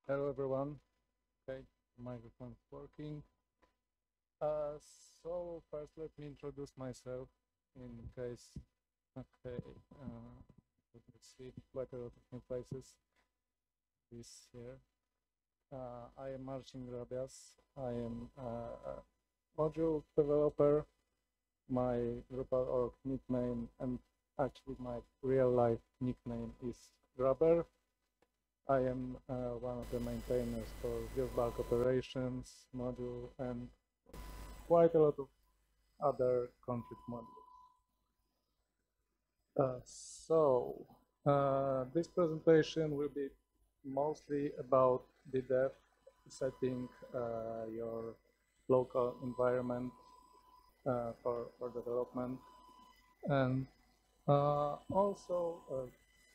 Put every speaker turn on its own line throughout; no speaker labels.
Hello everyone. Okay, microphone's working. So first let me introduce myself in case, okay, let me see, quite a lot of new faces this here. I am Marcin Grabias. I am a module developer. My Drupal org nickname and actually my real life nickname is Grabber. I am one of the maintainers for build bulk operations module and quite a lot of other config modules. This presentation will be mostly about ddev, setting your local environment for development, and also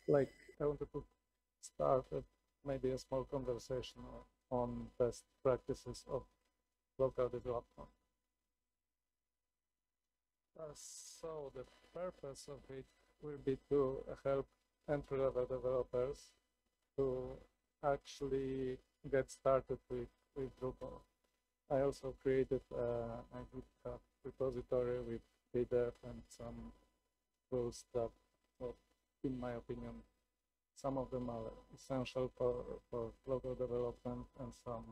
like I wanted to start maybe a small conversation on best practices of local development. So the purpose of it will be to help entry-level developers to actually get started with Drupal. I also created a GitHub repository with ddev and some tools that, well, in my opinion, some of them are essential for local development and some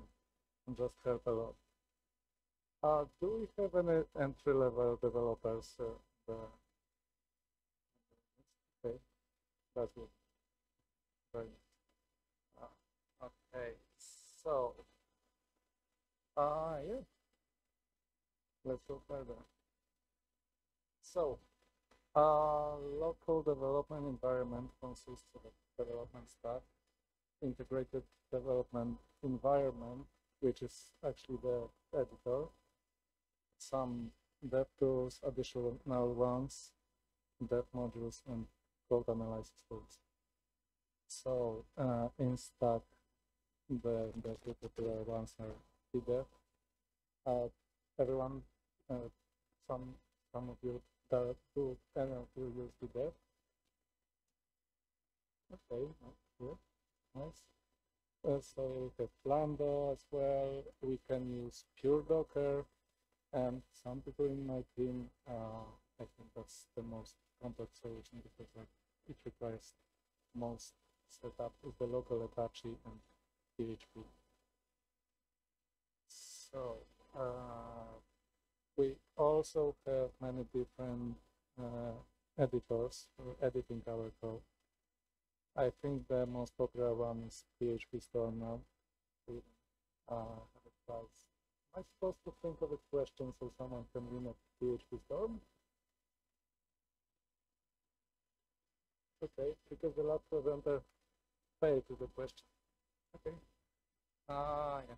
just help a lot. Do we have any entry-level developers? Okay, that's good. Right. Okay, so, yeah, let's go further. So, local development environment consists of a development stack, integrated development environment, which is actually the editor, some dev tools, additional ones, dev modules, and code analysis tools. So in stack, the two popular ones are ddev. Everyone, some of you that do use ddev. Okay, good, nice. So we have Lambda as well. We can use pure Docker. And some people in my team, I think that's the most complex solution because it requires most setup with the local Apache and PHP. So we also have many different editors for editing our code. I think the most popular one is PHP Storm now. We have a price. Am I supposed to think of a question so someone can win a PHP Storm? Okay, because the last presenter failed to the question. Okay. Yeah.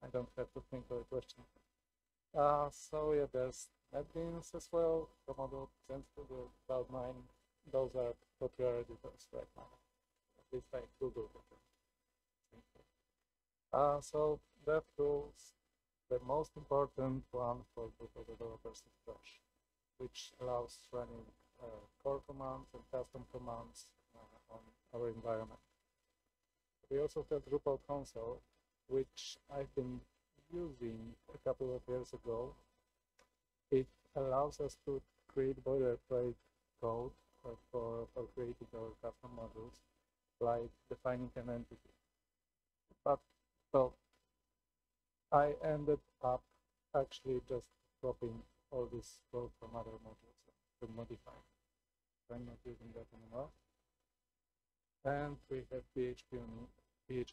I don't have to think of a question. So yeah, there's NetBeans as well, Komodo, Sensitive, Cloud9. Those are popular editors right now. At least I Google them. So DevTools, the most important one for Drupal developers is Bash, which allows running core commands and custom commands on our environment. We also have Drupal console, which I've been using a couple of years ago. It allows us to create boilerplate code for creating our custom modules, like defining an entity. But so I ended up actually just copying all this code from other modules to modify. I'm not using that anymore. And we have PHP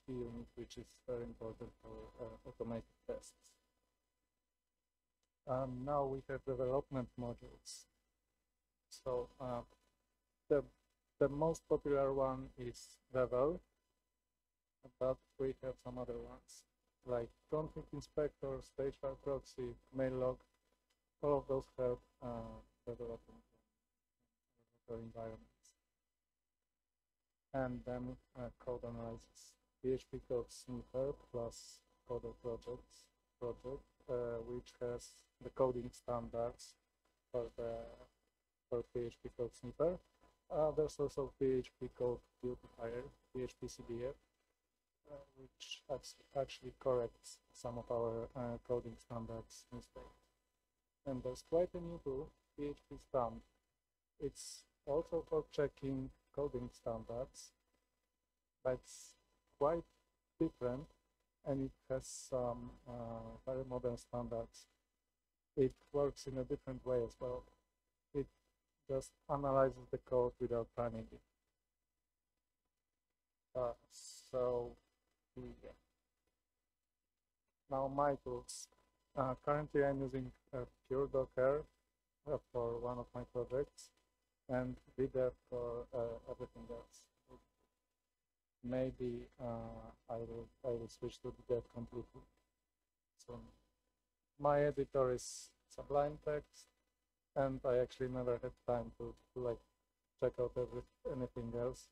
Unit, which is very important for automated tests. Now we have development modules. So the most popular one is Revel, but we have some other ones like config inspector, stage file proxy, mail log. All of those help developing environments. And then code analysis. PHP code sniffer plus coder project, which has the coding standards for PHP code sniffer. There's also PHP code beautifier, PHP CDF, which actually corrects some of our coding standards mistakes. And there's quite a new tool, PHP Stamp. It's also for checking coding standards, but it's quite different, and it has some very modern standards. It works in a different way as well. It just analyzes the code without running it. So yeah. Now my tools. Currently I'm using pure Docker for one of my projects, and ddev for everything else. Maybe I will switch to ddev completely soon. My editor is Sublime Text, and I actually never had time to like check out anything else.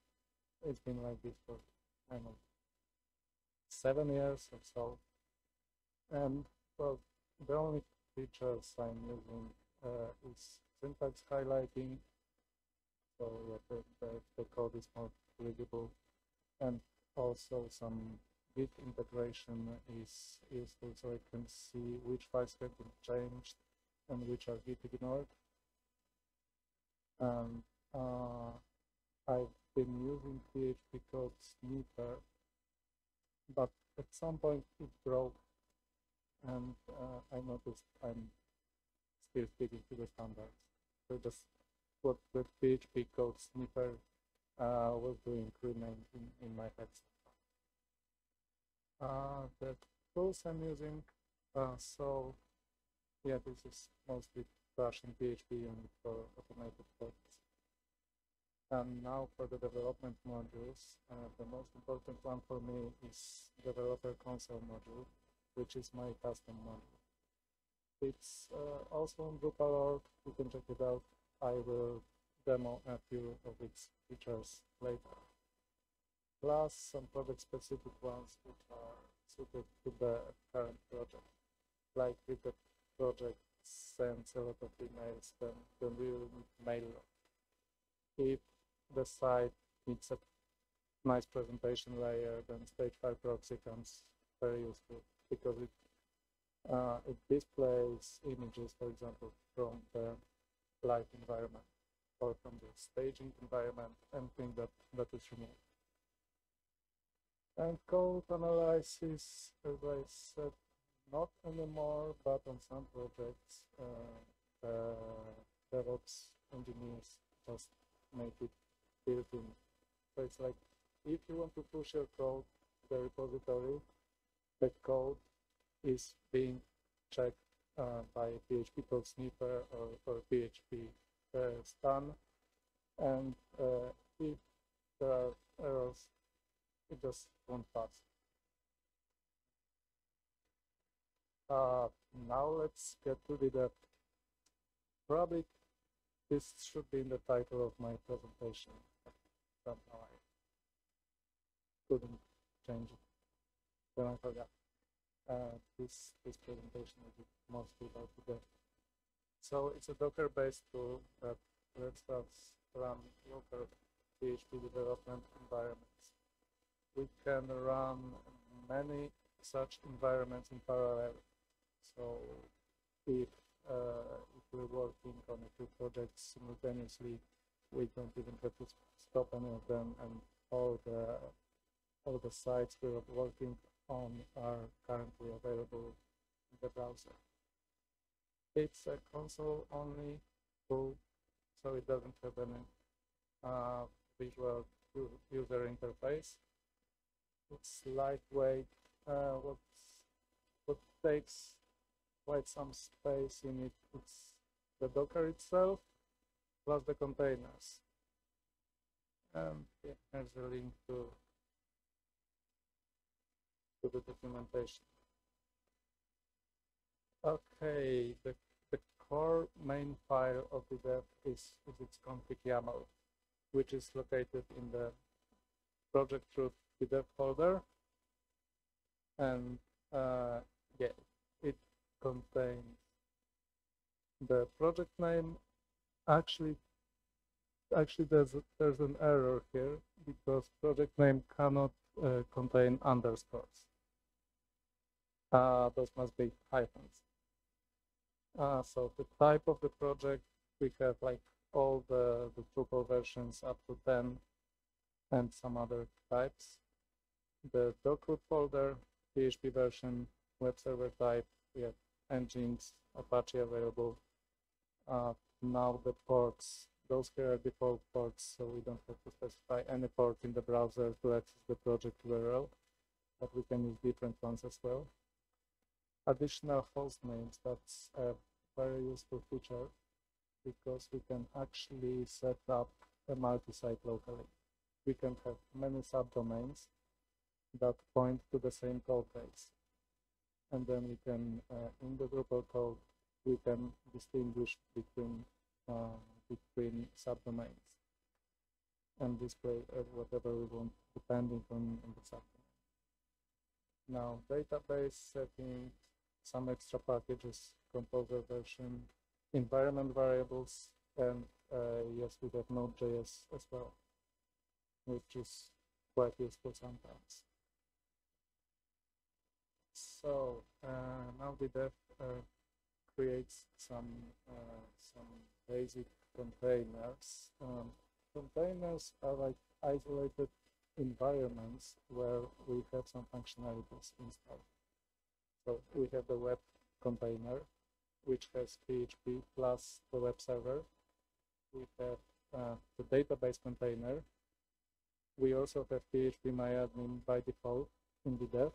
It's been like this for, I don't know, 7 years or so. And well, the only features I'm using is syntax highlighting, so yeah, the code is more readable, and also some Git integration is useful, so I can see which files have been changed and which are Git ignored. And I've been using PHP code sniffer, but at some point it broke, and I noticed I'm still sticking to the standards. So just what the PHP code sniffer was doing remained in my head. The tools I'm using, so yeah, this is mostly Russian PHP Unit for automated tests. And now for the development modules, the most important one for me is developer console module, which is my custom module. It's also on Drupal.org. You can check it out. I will demo a few of its features later. Plus some project-specific ones which are suited to the current project. Like if the project sends a lot of emails, then we will need mail log. If the site needs a nice presentation layer, then stage 5 proxy comes very useful, because it displays images, for example, from the live environment or from the staging environment, anything that is removed. And code analysis, as I said, not anymore, but on some projects, the DevOps engineers just make it built in. So it's like, if you want to push your code to the repository, the code is being checked by PHP code sniffer or PHP stun, and if there are errors, it just won't pass. Now let's get to the depth. Probably this should be in the title of my presentation. Somehow I couldn't change it, then I forgot. This presentation will be mostly about the depth. So it's a Docker-based tool that lets us run local PHP development environments. We can run many such environments in parallel. So if we're working on a few projects simultaneously, we don't even have to stop any of them, and all the sites we're working on are currently available in the browser. It's a console-only tool, so it doesn't have any visual user interface. It's lightweight. What takes quite some space in it, it's the Docker itself plus the containers. And yeah, here's a link to the documentation. Okay, the core main file of the dev is its config YAML, which is located in the project root dev folder, and yeah, it contains the project name. Actually there's an error here, because project name cannot contain underscores. Those must be hyphens. So the type of the project, we have like all the Drupal versions up to 10 and some other types. The doc.root folder, PHP version, web server type, we have engines, Apache available. Now the ports, those here are default ports, so we don't have to specify any port in the browser to access the project URL, but we can use different ones as well. Additional host names, that's a very useful feature because we can actually set up a multi-site locally. We can have many subdomains that point to the same code base. And then we can, in the Drupal code, we can distinguish between subdomains and display whatever we want depending on the subdomain. Now, database settings, some extra packages, composer version, environment variables, and yes, we have Node.js as well, which is quite useful sometimes. So now the dev creates some basic containers. Containers are like isolated environments where we have some functionalities installed. So we have the web container, which has PHP plus the web server. We have the database container. We also have phpMyAdmin by default in the dev.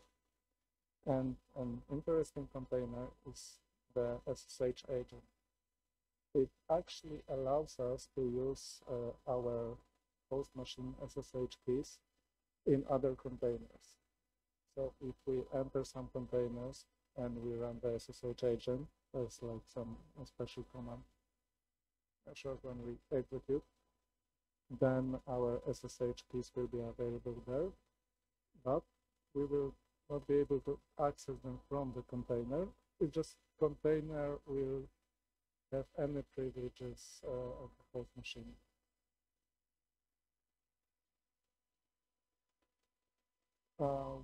And an interesting container is the SSH agent. It actually allows us to use our host machine SSH keys in other containers. So if we enter some containers and we run the SSH agent, there's like some special command, a short one we execute, then our SSH keys will be available there, but we will not be able to access them from the container. If just container will have any privileges of the host machine.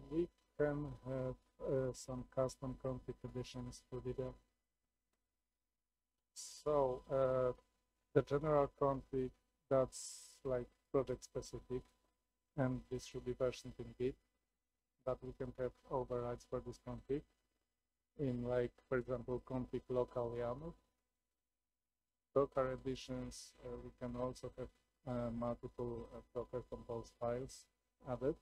We can have some custom config additions to the dev. So the general config, that's like project specific, and this should be versioned in Git, but we can have overrides for this config in, like, for example, config local YAML. Docker editions, we can also have multiple Docker compose files added.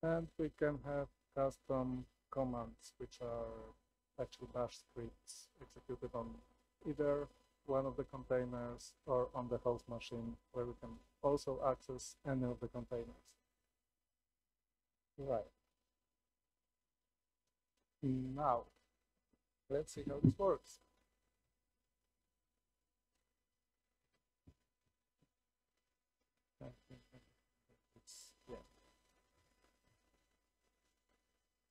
And we can have custom commands, which are actually bash scripts executed on either one of the containers or on the host machine, where we can also access any of the containers. Right. Now, let's see how this works. Yeah.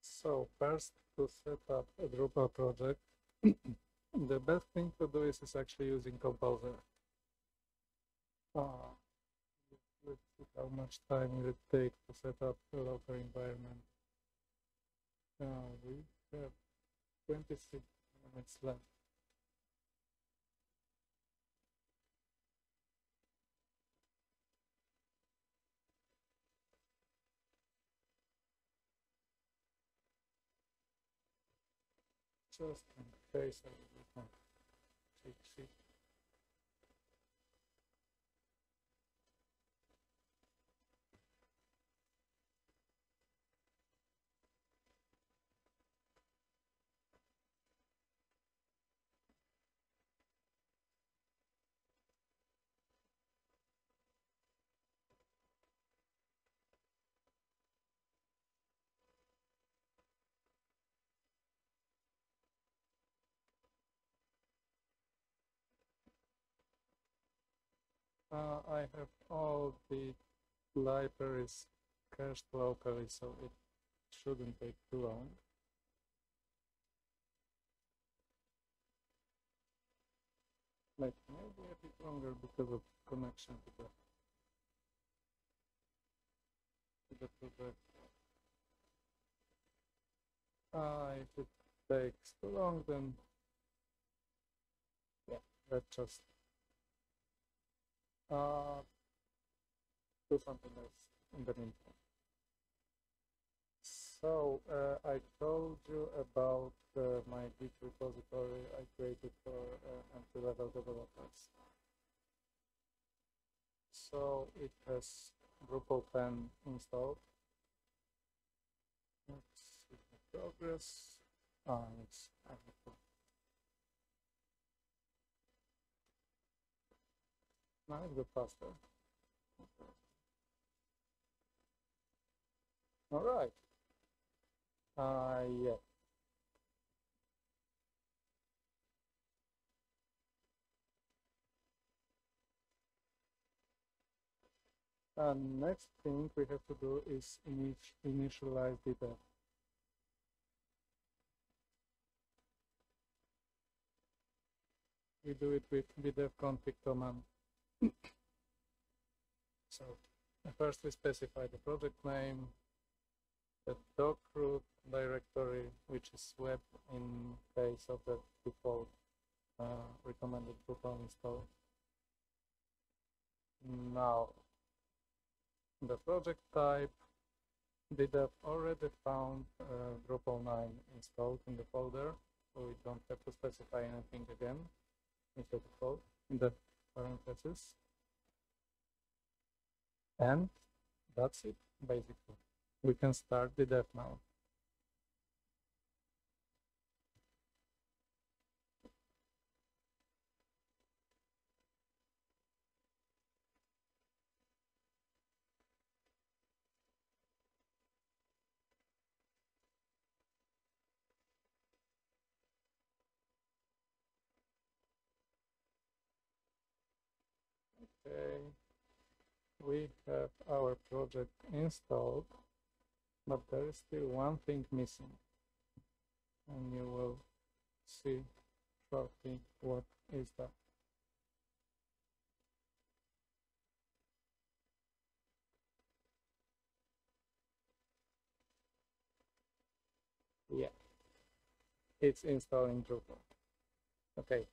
So first, to set up a Drupal project, the best thing to do is actually using Composer. Let's see how much time will it take to set up a local environment. We have 26 minutes left. Just in case I will cheat sheet. I have all the libraries cached locally, so it shouldn't take too long. Like maybe a bit longer because of connection to the to the project. If it takes too long, then yeah, let's just do something else in the meantime. So I told you about my Git repository I created for entry-level developers. So it has DrupalCamp installed. Let's see the progress. It's now it's a bit faster. All right. Yeah. Next thing we have to do is initialize the dev. We do it with ddev config command. So first we specify the project name, the doc root directory, which is web in case of the default recommended Drupal install. Now, the project type, ddev already found Drupal 9 installed in the folder, so we don't have to specify anything again in the default, in the parentheses. And that's it, basically. We can start ddev now. Okay, we have our project installed, but there is still one thing missing, and you will see shortly what is that. Yeah, it's installing Drupal. Okay,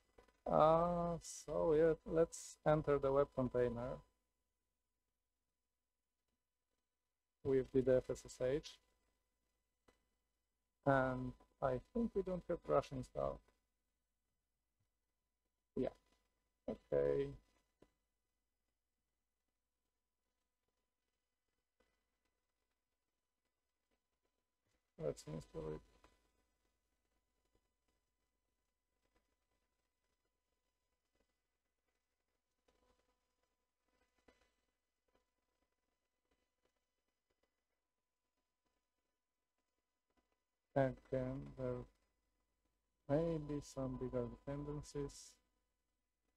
so yeah, let's enter the web container with the SSH, and I think we don't have Rush installed. Yeah, okay. Let's install it. Again, there may be some bigger dependencies,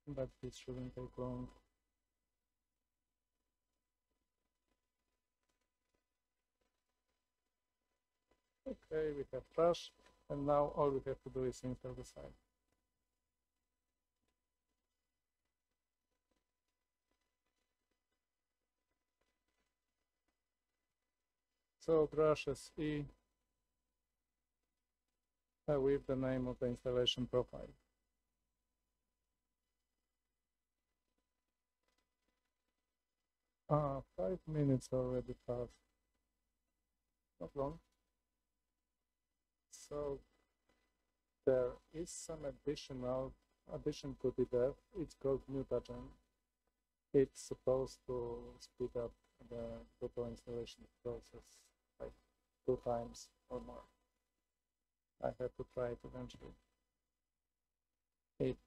but this shouldn't take long. Okay, we have Rush, and now all we have to do is install the site. So Drush SE with the name of the installation profile. Ah, 5 minutes already passed. Not long. So there is some addition to the dev. It's called mutagen. It's supposed to speed up the Drupal installation process like 2 times or more. I have to try it eventually. It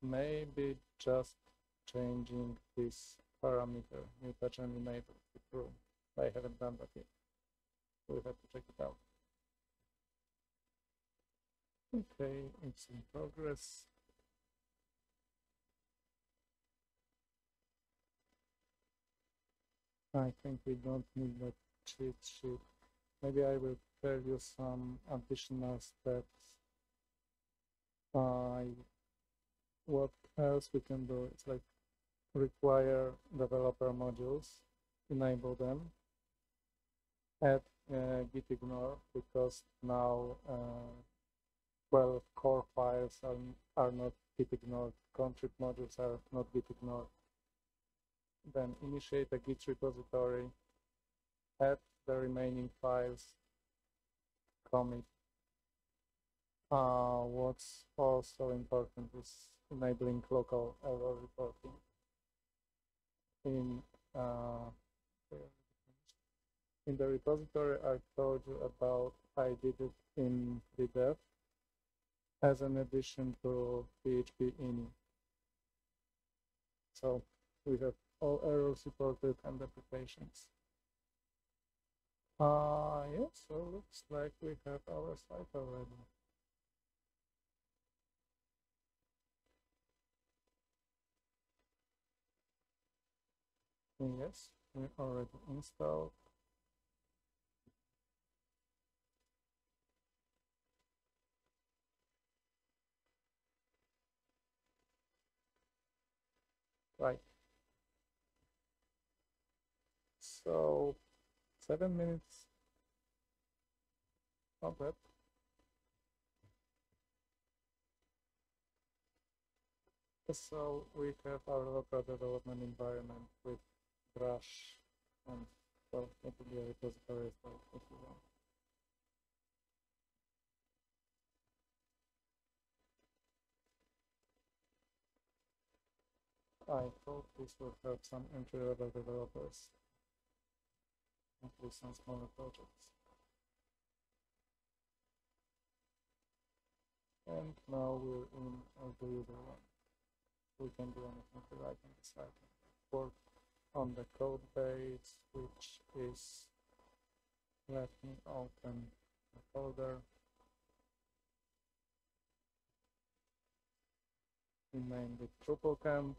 may be just changing this parameter, mutagen enable to true. I haven't done that yet. We have to check it out. Okay, it's in progress. I think we don't need that cheat sheet. Maybe I will tell you some additional steps. What else we can do? It's like require developer modules, enable them. add git ignore, because now 12 core files are not git ignored, contrib modules are not git ignored. Then initiate a git repository, add the remaining files, commit. What's also important is enabling local error reporting. In the repository I told you about, I did it in ddev as an addition to PHP Unit. So we have all errors reported and applications. Yes, so looks like we have our site already. Yes, we already installed. Right. So 7 minutes of that. So we have our local development environment with Brush and, well, it will be a repository as well if you want. I hope this will help some entry-level developers, at least some smaller projects. And now we're in the user one. We can do anything we like on the site. Work on the code base, which is, let me open the folder. We named it DrupalCamp.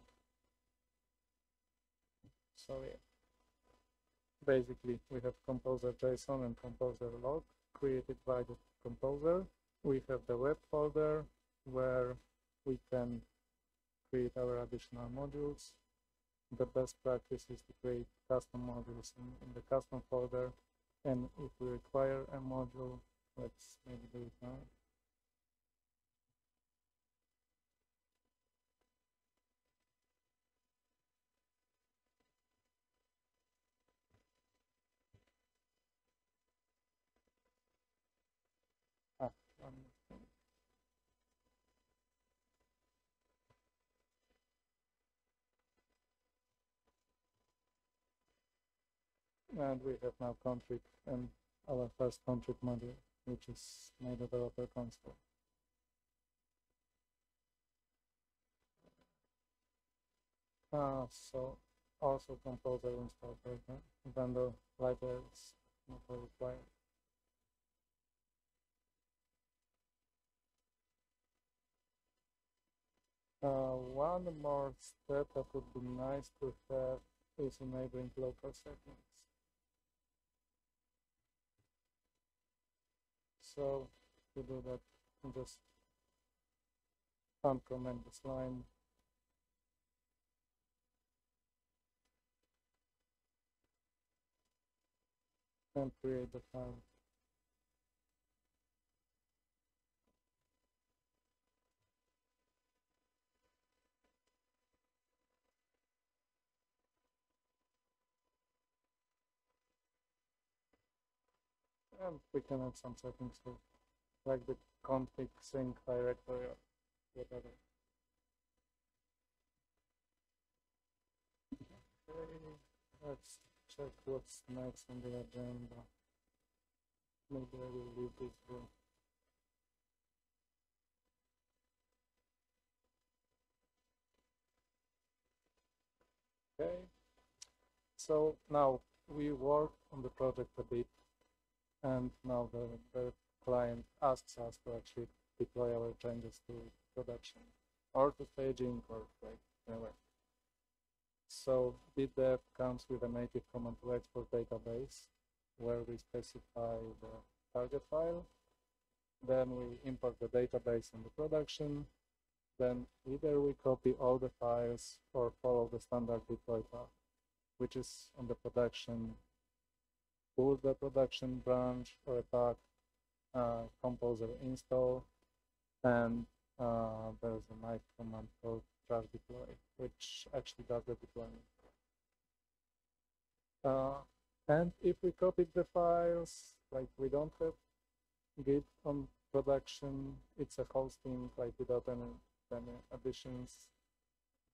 So yeah, basically we have composer.json and composer.log created by the composer. We have the web folder where we can create our additional modules. The best practice is to create custom modules in the custom folder. And if we require a module, let's maybe do it now. And we have now config and our first config module, which is my developer console. So also composer install vendor libraries not required. One more step that would be nice to have is enabling local settings. So to do that, just uncomment this line. And create the file. And we can add some settings too, like the config sync directory or whatever. Okay, let's check what's next on the agenda. Maybe I will leave this room. Okay, so now we work on the project a bit, and now the client asks us to actually deploy our changes to production or to staging or like anyway. So ddev comes with a native command to export database where we specify the target file. Then we import the database in the production. Then either we copy all the files or follow the standard deploy path, which is on the production pull the production branch or a tag, composer install, and there's a nice command called trash deploy, which actually does the deployment. And if we copied the files, like we don't have Git on production, it's a hosting, like without any additions,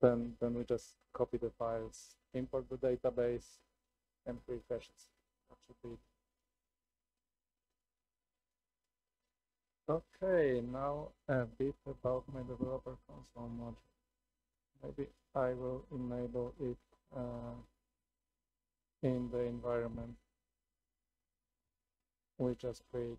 then we just copy the files, import the database, and refresh it. That should be it. Okay, now a bit about my developer console module. Maybe I will enable it in the environment we just created.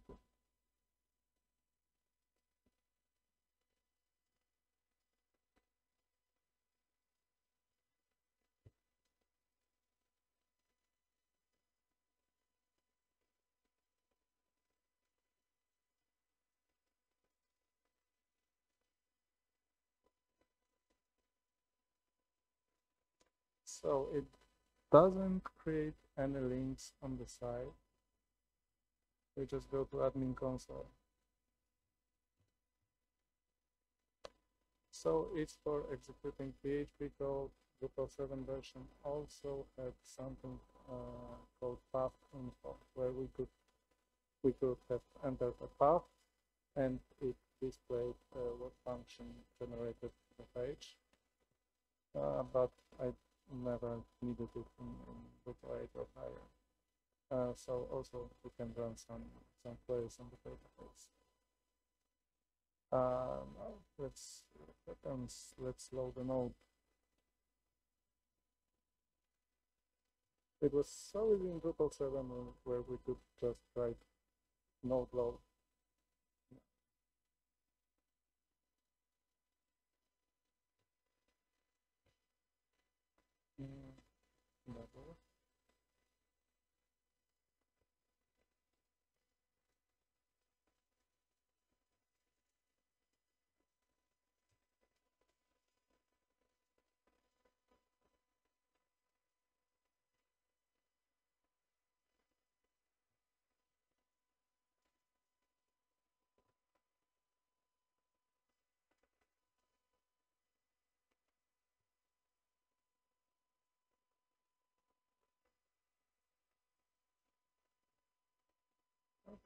So it doesn't create any links on the side. We just go to admin console. So it's for executing PHP code. Drupal 7 version also had something called path info, where we could have entered a path and it displayed what function generated the page. But I never needed it in Drupal 8 or higher. So also we can run some queries on the database. Now let's load the node. It was so easy in Drupal 7 where we could just write node load.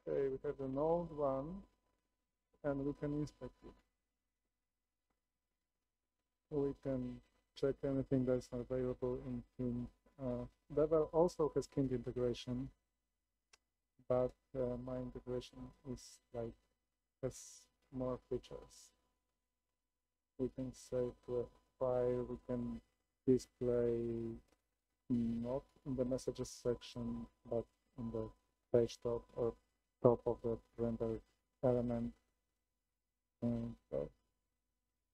Okay, we have the node 1 and we can inspect it. We can check anything that's available in Kind. Devel also has Kind integration, but my integration is like has more features. We can save to a file, we can display not in the messages section, but in the page top or top of the rendered element, and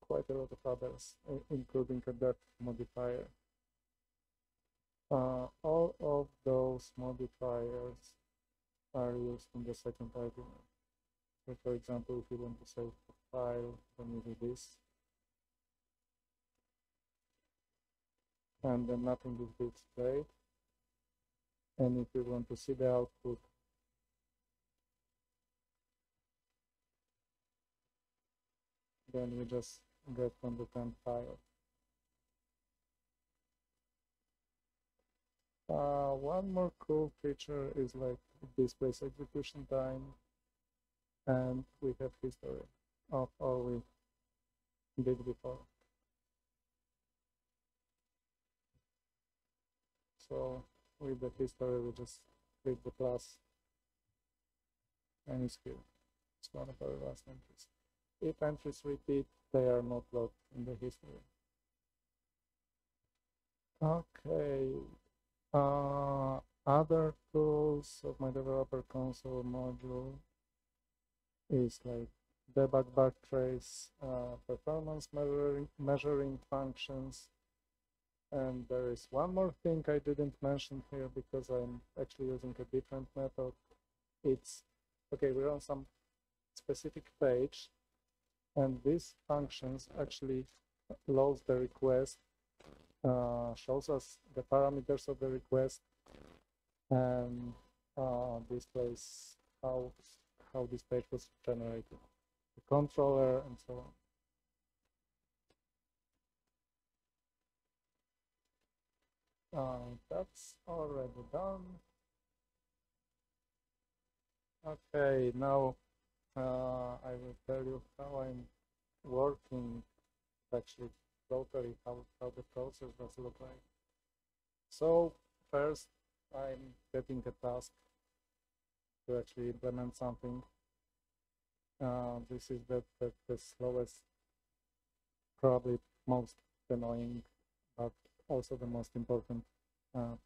quite a lot of others, including a depth modifier. All of those modifiers are used in the second argument. So for example, if you want to save a file, then you do this. And then nothing will be displayed. And if you want to see the output, then we just get from the temp file. One more cool feature is like it displays execution time, and we have history of all we did before. So with the history, we just click the plus, and it's here. It's one of our last entries. If entries repeat, they are not logged in the history. Okay. Other tools of my developer console module is like debug backtrace, performance measuring functions, and there is one more thing I didn't mention here because I'm actually using a different method. It's okay, we're on some specific page, and these functions actually loads the request, shows us the parameters of the request, and displays how this page was generated, the controller, and so on. That's already done. Okay, now I will tell you how I'm working, actually locally, how the process does look like. So first, I'm getting a task to actually implement something. This is the slowest, probably most annoying, but also the most important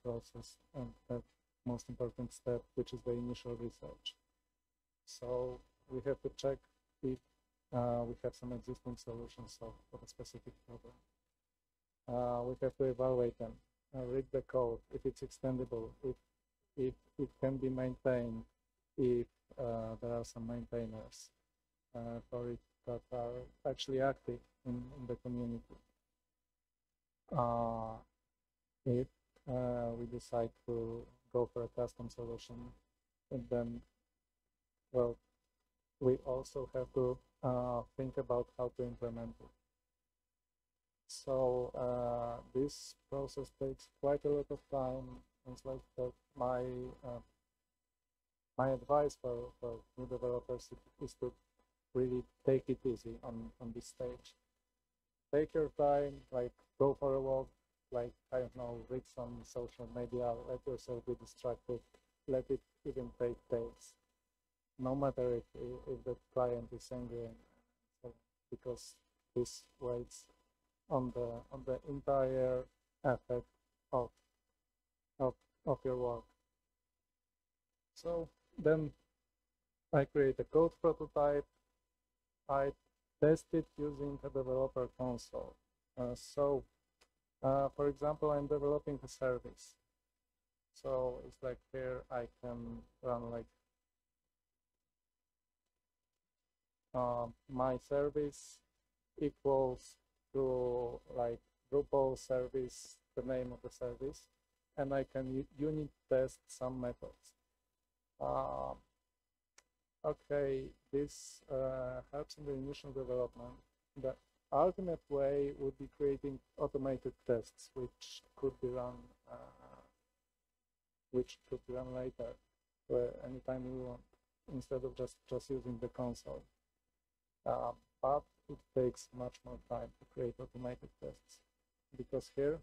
process and the most important step, which is the initial research. So we have to check if we have some existing solutions for a specific problem. We have to evaluate them, read the code, if it's extendable, if it can be maintained, if there are some maintainers for it that are actually active in the community. If we decide to go for a custom solution, and then, well, we also have to think about how to implement it. So this process takes quite a lot of time. It's like that my advice for new developers is to really take it easy on this stage. Take your time, like go for a walk, like, I don't know, read some social media, let yourself be distracted, let it even take days. No matter if the client is angry, because this weighs on the entire effect of your work. So then I create a code prototype. I test it using a developer console. For example, I'm developing a service. So it's like here I can run like my service equals to like Drupal service, the name of the service, and I can unit test some methods. Okay, this helps in the initial development. The ultimate way would be creating automated tests, which could be run later, anytime we want, instead of just using the console. But it takes much more time to create automated tests, because here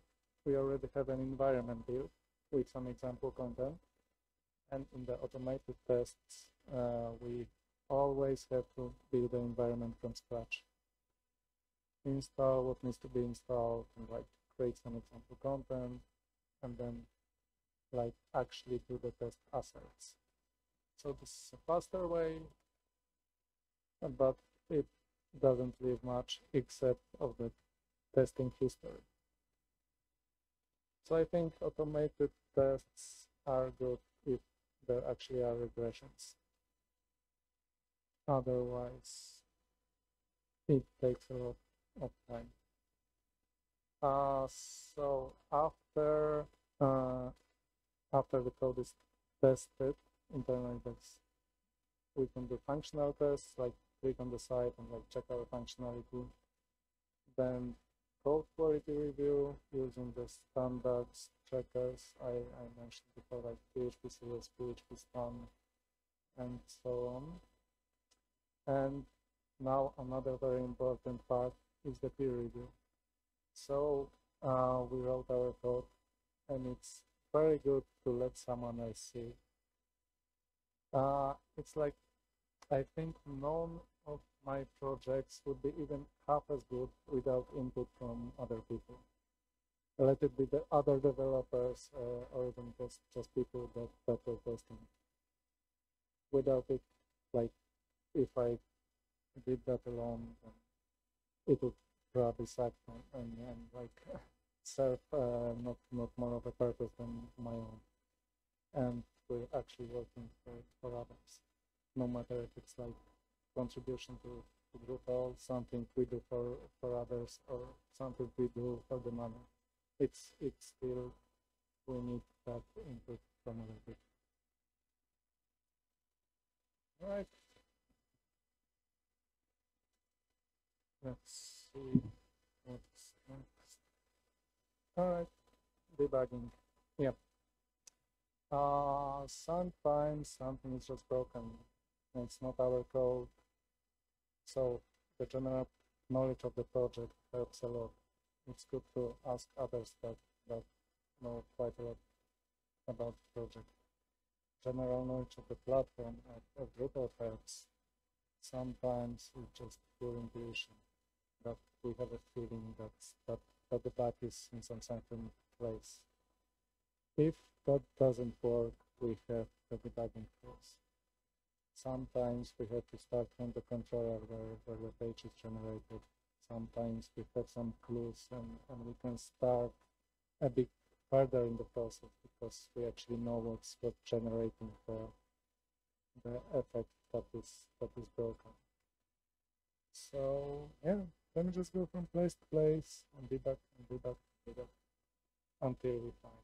we already have an environment built with some example content, and in the automated tests we always have to build the environment from scratch, install what needs to be installed, and like create some example content, and then like actually do the test assets. So this is a faster way, but it doesn't leave much except of the testing history. So I think automated tests are good if there actually are regressions. Otherwise, it takes a lot of time. So after the code is tested, internally tests, we can do functional tests, like click on the site and like check our functionality. Then code quality review using the standards checkers I mentioned before, like PHP series, PHP span, and so on. And now another very important part is the peer review. So we wrote our code, and it's very good to let someone else see. It's like, I think none of my projects would be even half as good without input from other people. Let it be the other developers or even just people that were testing. Without it, like, if I did that alone, it would probably suck and like serve not more of a purpose than my own. And we're actually working for others, no matter if it's like contribution to Drupal, something we do for others, or something we do for the money. It's still, we need that input from other people. All right. Let's see what's next. All right, debugging. Yeah. Sometimes something is just broken. It's not our code. So the general knowledge of the project helps a lot. It's good to ask others that know quite a lot about the project. General knowledge of the platform of Drupal helps. Sometimes it's just pure intuition that we have a feeling that the bug is in some certain place. If that doesn't work, we have the debugging tools. Sometimes we have to start from the controller where the page is generated. Sometimes we have some clues and we can start a bit further in the process because we actually know what's generating the effect that is broken. So yeah, let me just go from place to place and debug until we find.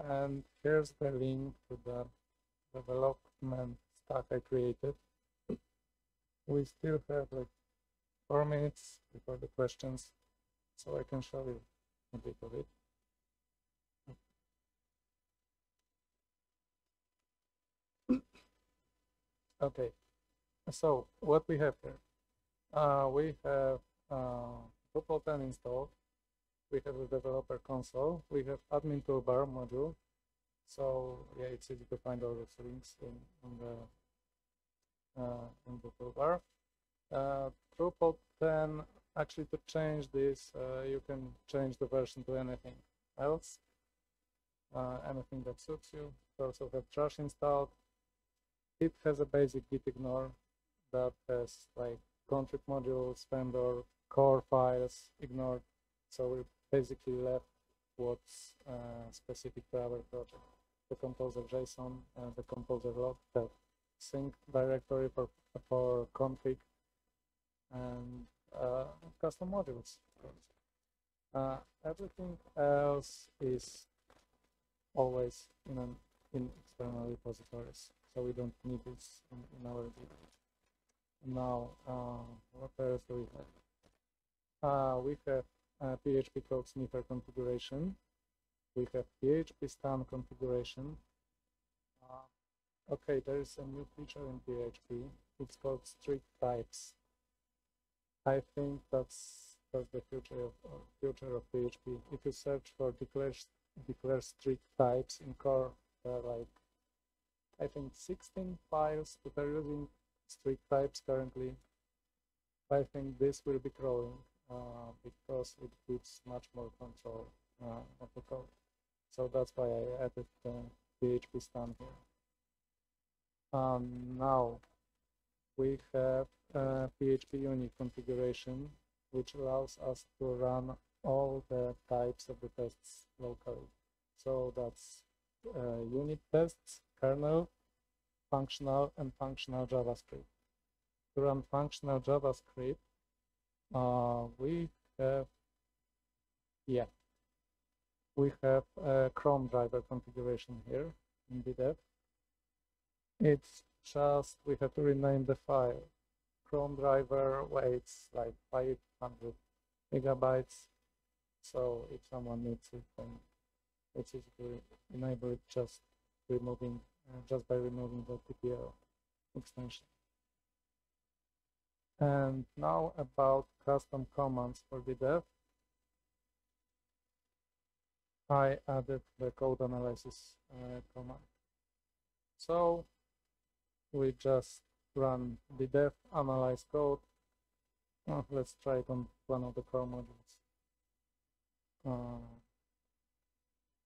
And here's the link to the development stack I created. We still have like 4 minutes before the questions, so I can show you a bit of it. Okay, so what we have here? We have Drupal 10 installed. We have the developer console. We have admin toolbar module. So yeah, it's easy to find all those links in the toolbar. Drupal 10, actually to change this, you can change the version to anything else, anything that suits you. We also have trash installed. It has a basic git ignore that has like config modules, vendor, core files ignored. So we basically left what's specific to our project. The composer JSON and the composer log, the sync directory for config, and custom modules. Everything else is always in external repositories, so we don't need this in our data. Now, what else do we have? We have PHP code sniffer configuration. We have PHP stan configuration. Okay, there is a new feature in PHP. It's called strict types. I think that's the future of PHP. If you search for declare strict types in core, there are like I think 16 files that are using strict types currently. I think this will be growing because it gives much more control of the code. So that's why I added the PHP stan here. Now we have PHP Unit Configuration, which allows us to run all the types of the tests locally. So that's unit tests, kernel, functional, and functional JavaScript. To run functional JavaScript, we have a Chrome driver configuration here in ddev. It's just we have to rename the file. Chrome driver weighs like 500 megabytes. So if someone needs it, then it's easy to enable it just by removing the TPL extension. And now about custom commands for ddev. I added the code analysis command. So we just run ddev analyze code. Let's try it on one of the core modules.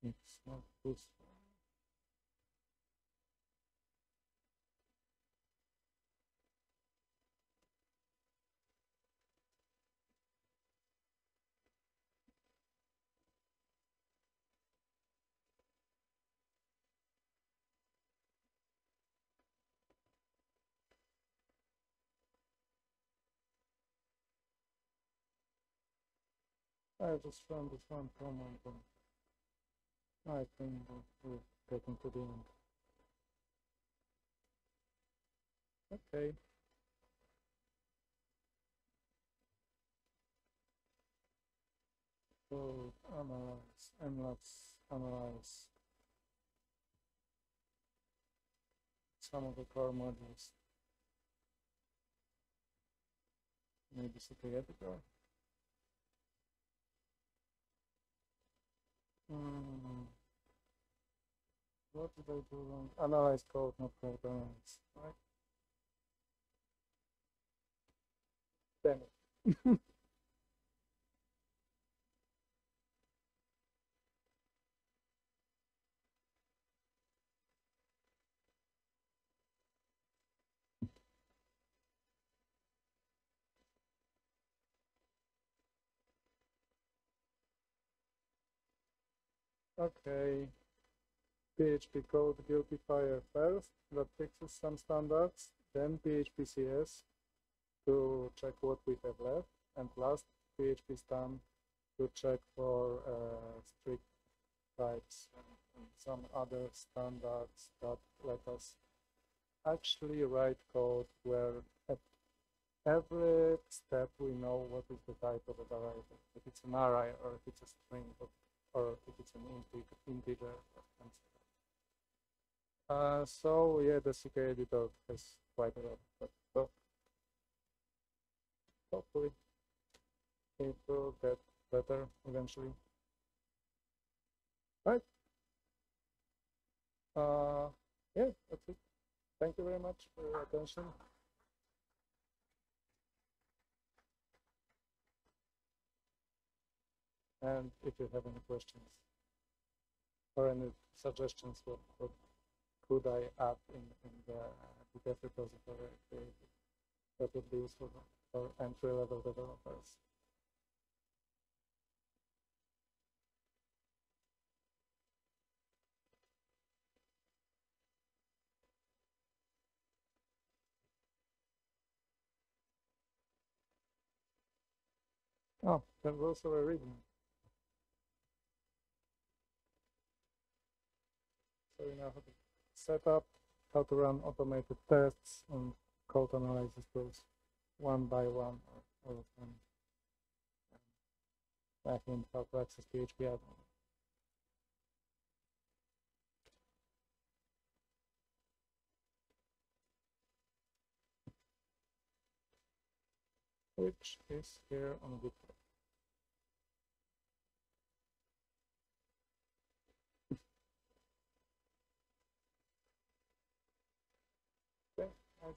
It's not this one. I just run this one command I think we're getting to the end. Okay. So analyze, and let's analyze some of the core modules. Maybe CK editor. What did I do wrong? Analyze code, not code analyze, right? Damn it. Okay. PHP code guiltifier first, that fixes some standards, then PHP CS to check what we have left, and last PHP stan to check for strict types and some other standards that let us actually write code where at every step we know what is the type of a variable, if it's an array or if it's a string or if it's an integer. So yeah, the CK editor has quite a lot, but hopefully it will get better eventually. Right. Yeah, that's it. Thank you very much for your attention. And if you have any questions or any suggestions, what could I add in the dev repository that would be useful for entry-level developers? Oh, there's also a readme. So you know how to set up, how to run automated tests and code analysis tools one by one or I think how to access PHP admin. Which is here on GitHub. Okay, nice.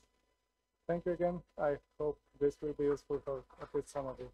Thank you again. I hope this will be useful for at least some of you.